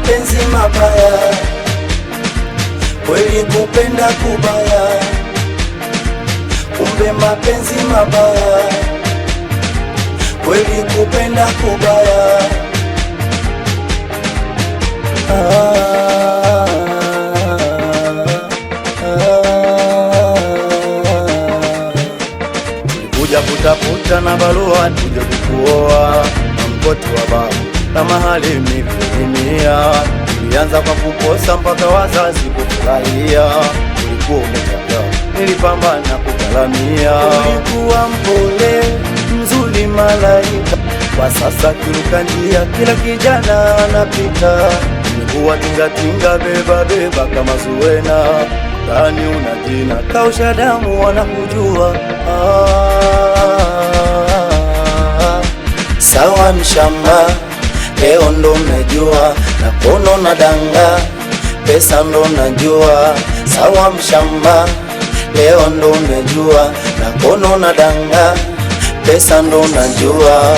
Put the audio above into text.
mapenzi mabaya, kweli kupenda kubaya. Kumbe mapenzi mabaya, kweli kupenda kubaya. Tulikuja kutafuta na barua tuje kukuoa, na mkoti wa babu na mahali nilikulimia. Tulianza kwa kukosa mpaka wazazi kufurahia. Ulikuwa umechakaa, nilipambana kugalamia. Ulikuwa mpole, mzuri, malaika. Kwa sasa kiruka njia, kila kijana anapita. Ulikuwa tingatinga, beba beba kama Zuwena. Ndani una jina, kausha damu wanakujua. Sawa mshamba, leo ndo najua, na kono na danga, pesa ndo najua. Sawa mshamba, leo ndo najua, na kono na danga, pesa ndo najua.